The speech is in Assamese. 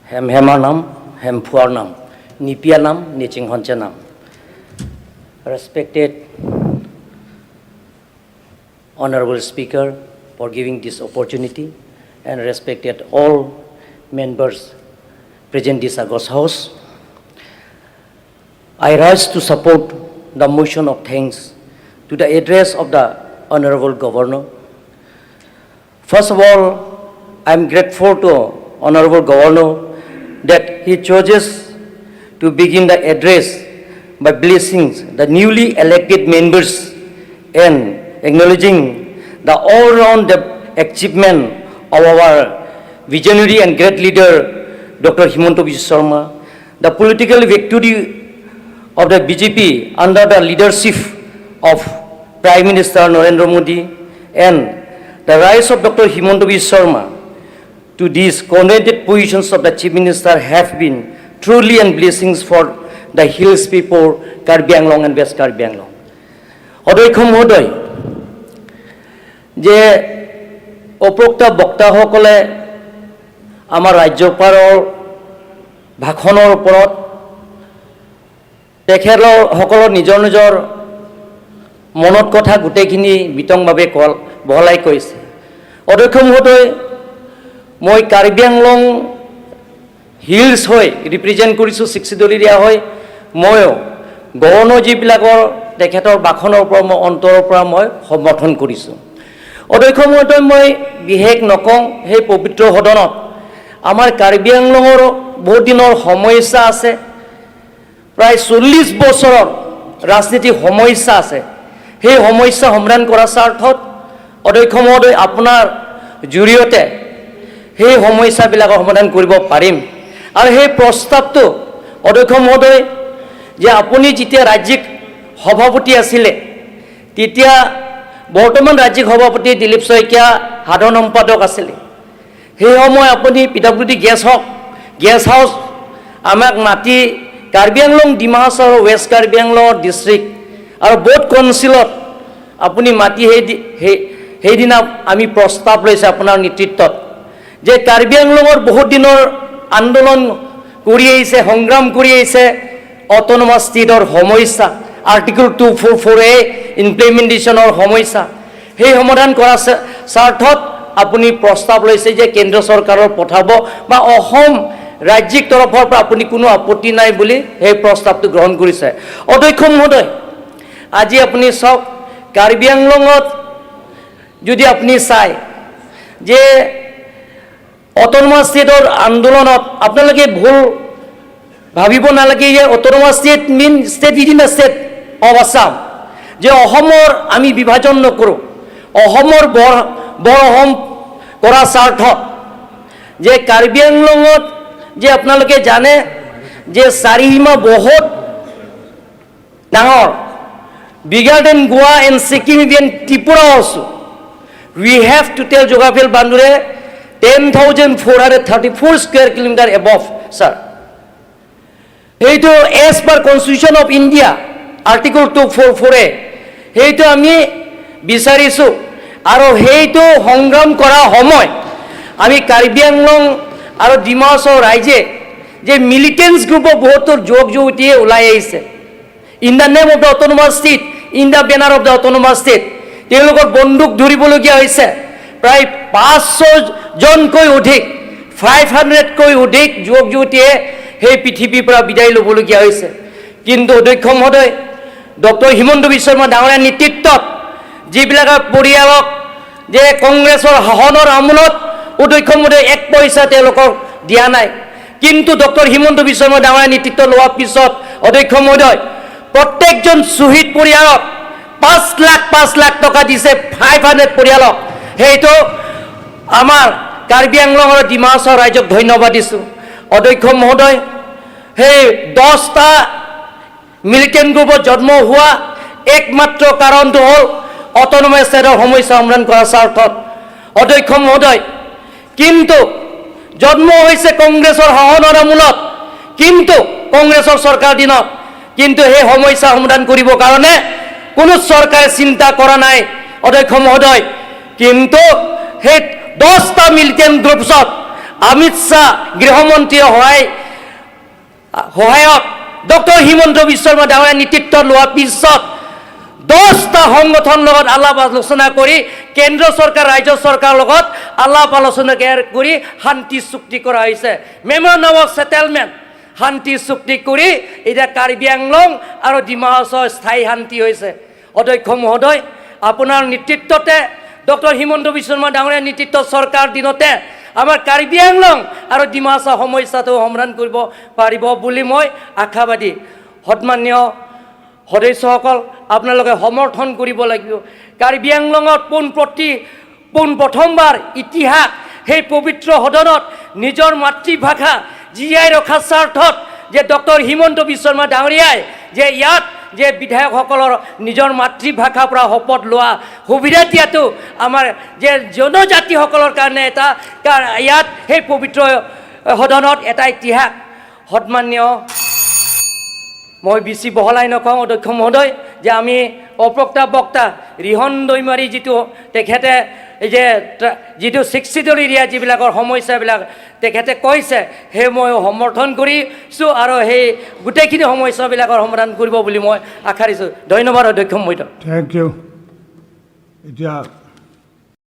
Hem Hemanam, Hem Puarnam, Nipianam, Niching Honchanam. Respected Honorable Speaker for giving this opportunity, and respected all members present this August House. I rise to support the motion of thanks to the address of the Honorable Governor. First of all, I am grateful to Honorable Governor that he chooses to begin the address by blessing the newly elected members and acknowledging the all-round achievement of our visionary and great leader, Dr. Himanta Biswa Sharma, the political victory of the BJP under the leadership of Prime Minister Narendra Modi, and the rise of Dr. Himanta Biswa Sharma to these coordinated positions of the Chief Minister have been truly and blessings for the hills people, Karbi Anglong and West Karbi Anglong. অধ্যক্ষ মহোদয়, যে উপৰোক্ত বক্তাসকলে আমাৰ ৰাজ্যপালৰ ভাষণৰ ওপৰত তেখেতসকলৰ নিজৰ নিজৰ মনত কথা গোটেইখিনি বিতংভাৱে বহলাই কৈছে। অধ্যক্ষ মহোদয়, মই কাৰ্বি আংলং হিলছ হৈ ৰিপ্ৰেজেণ্ট কৰিছোঁ, 60 দলীয়া হৈ ময়ো গৱৰ্ণৰ যিবিলাকৰ তেখেতৰ ভাষণৰ পৰা মই অন্তৰৰ পৰা মই সমৰ্থন কৰিছোঁ। অধ্যক্ষ মহোদয়, মই বিশেষ নকওঁ, সেই পবিত্ৰ সদনত আমাৰ কাৰ্বি আংলঙৰ বহুত দিনৰ সমস্যা আছে, প্ৰায় 40 বছৰৰ ৰাজনীতিক সমস্যা আছে। সেই সমস্যা সমাধান কৰাৰ স্বাৰ্থত অধ্যক্ষ মহোদয় আপোনাৰ জৰিয়তে সেই সমস্যাবিলাকৰ সমাধান কৰিব পাৰিম। আৰু সেই প্ৰস্তাৱটো অধ্যক্ষ মহোদয়, যে আপুনি যেতিয়া ৰাজ্যিক সভাপতি আছিলে, তেতিয়া বৰ্তমান ৰাজ্যিক সভাপতি দিলীপ শইকীয়া সাধাৰণ সম্পাদক আছিলে। সেই সময় আপুনি PWD গেছ হাউচ আমাক মাতি কাৰ্বি আংলং, ডিমা হাছাও আৰু ৱেষ্ট কাৰ্বি আংলঙৰ ডিষ্ট্ৰিক্ট আৰু বোৰ্ড কাউন্সিলত আপুনি মাতি সেইদিনা আমি প্ৰস্তাৱ লৈছে আপোনাৰ নেতৃত্বত, যে কাৰ্বি আংলঙৰ বহুত দিনৰ আন্দোলন কৰি আহিছে, সংগ্ৰাম কৰি আহিছে, অট'নমাছ ষ্টেটৰ সমস্যা, আৰ্টিকল 244A ইমপ্লিমেণ্টেশ্যনৰ সমস্যা, সেই সমাধান কৰাৰ স্বাৰ্থত আপুনি প্ৰস্তাৱ লৈছে যে কেন্দ্ৰ চৰকাৰৰ পঠাব বা অসম ৰাজ্যিক তৰফৰ পৰা আপুনি কোনো আপত্তি নাই বুলি সেই প্ৰস্তাৱটো গ্ৰহণ কৰিছে। অধ্যক্ষ মহোদয়, আজি আপুনি চাওক, কাৰ্বি আংলঙত যদি আপুনি চায় যে অট'নমাছ ষ্টেটৰ আন্দোলনত আপোনালোকে ভুল ভাবিব নালাগে যে autonomous state mean state within the state of Assam, যে অসমৰ আমি বিভাজন নকৰোঁ, অসমৰ বৰ অসম কৰাৰ স্বাৰ্থত যে কাৰ্বি আংলঙত যে আপোনালোকে জানে যে চাৰিসীমা বহুত ডাঙৰ, bigger than Goa and Sikkim, even Tripura also. We have to tell geographical boundary 10,434 square kilometer above, sir. এইটো as per Constitution of India, Article 244A, সেইটো আমি বিচাৰিছোঁ। আৰু সেইটো সংগ্ৰাম কৰা সময় আমি কাৰ্বি আংলং আৰু ডিমা হাছাও ৰাইজে যে মিলিটেন্টছ গ্ৰুপৰ বহুতৰ যুৱক যুৱতীয়ে ওলাই আহিছে, in the name of the autonomous state, in the banner of the autonomous state, তেওঁলোকৰ বন্দুক ধৰিবলগীয়া হৈছে। প্ৰায় 500জনকৈ অধিক, 500কৈ অধিক যুৱক যুৱতীয়ে সেই পৃথিৱীৰ পৰা বিদায় ল'বলগীয়া হৈছে। কিন্তু অধ্যক্ষ মহোদয়, ডক্টৰ হিমন্ত বিশ্ব শৰ্মা ডাঙৰীয়াৰ নেতৃত্বত যিবিলাকৰ পৰিয়ালক যে কংগ্ৰেছৰ শাসনৰ আমোলত অধ্যক্ষ মহোদয় 1 পইচা তেওঁলোকক দিয়া নাই, কিন্তু ডক্টৰ হিমন্ত বিশ্ব শৰ্মা ডাঙৰীয়াৰ নেতৃত্ব লোৱাৰ পিছত অধ্যক্ষ মহোদয় প্ৰত্যেকজন শ্বহীদ পৰিয়ালক 5 লাখ টকা দিছে, 500 পৰিয়ালক। সেইটো আমাৰ কাৰ্বি আংলং আৰু ডিমা হাছাও ৰাইজক ধন্যবাদ দিছোঁ। অধ্যক্ষ মহোদয়, সেই 10টা মিলিটেণ্ট গ্ৰুপত জন্ম হোৱা একমাত্ৰ কাৰণটো হ'ল অট'নমাছ ষ্টেটৰ সমস্যা সমাধান কৰাৰ স্বাৰ্থত। অধ্যক্ষ মহোদয়, কিন্তু জন্ম হৈছে কংগ্ৰেছৰ শাসনৰ আমোলত, কিন্তু কংগ্ৰেছৰ চৰকাৰ দিনত, কিন্তু সেই সমস্যা সমাধান কৰিবৰ কাৰণে কোনো চৰকাৰে চিন্তা কৰা নাই অধ্যক্ষ মহোদয়। কিন্তু সেই 10টা মিলিটেণ্ট গ্ৰুপছত অমিত শ্বাহ গৃহমন্ত্ৰীয়ে সহায়ক ডক্টৰ হিমন্ত বিশ্ব শৰ্মা ডাঙৰীয়াৰ নেতৃত্ব লোৱাৰ পিছত 10টা সংগঠন লগত আলাপ আলোচনা কৰি কেন্দ্ৰ চৰকাৰ ৰাজ্য চৰকাৰৰ লগত আলাপ আলোচনা কৰি শান্তি চুক্তি কৰা হৈছে মেমৰেণ্ডাম অফ সেটেলমেণ্ট শান্তি চুক্তি কৰি এতিয়া কাৰ্বি আংলং আৰু ডিমা হাছাওৰ স্থায়ী শান্তি হৈছে অধ্যক্ষ মহোদয় আপোনাৰ নেতৃত্বতে ডক্টৰ হিমন্ত বিশ্ব শৰ্মা ডাঙৰীয়াৰ নেতৃত্বত চৰকাৰ দিনতে আমাৰ কাৰ্বি আংলং আৰু ডিমা হাছাওৰ সমস্যাটো সমাধান কৰিব পাৰিব বুলি মই আশাবাদী সন্মানীয় সদস্যসকল আপোনালোকে সমৰ্থন কৰিব লাগিব কাৰ্বি আংলঙত পোন প্ৰথমবাৰ ইতিহাস সেই পবিত্ৰ সদনত নিজৰ মাতৃভাষা জীয়াই ৰখাৰ স্বাৰ্থত যে ডক্টৰ হিমন্ত বিশ্ব শৰ্মা ডাঙৰীয়াই যে ইয়াত যে বিধায়কসকলৰ নিজৰ মাতৃভাষাৰ পৰা শপত লোৱা সুবিধা দিয়াটো আমাৰ যে জনজাতিসকলৰ কাৰণে এটা ইয়াত সেই পবিত্ৰ সদনত এটা ইতিহাস সন্মানীয় মই বেছি বহলাই নকওঁ অধ্যক্ষ মহোদয় যে আমি অপ্ৰক্তা বক্তা ৰিহন দৈমাৰী যিটো তেখেতে যে যিটো 62 এৰিয়া যিবিলাকৰ সমস্যাবিলাক তেখেতে কৈছে সেই মই সমৰ্থন কৰিছোঁ আৰু সেই গোটেইখিনি সমস্যাবিলাকৰ সমাধান কৰিব বুলি মই আশা কৰিছোঁ ধন্যবাদ অধ্যক্ষ মহোদয় থেংক ইউ এতিয়া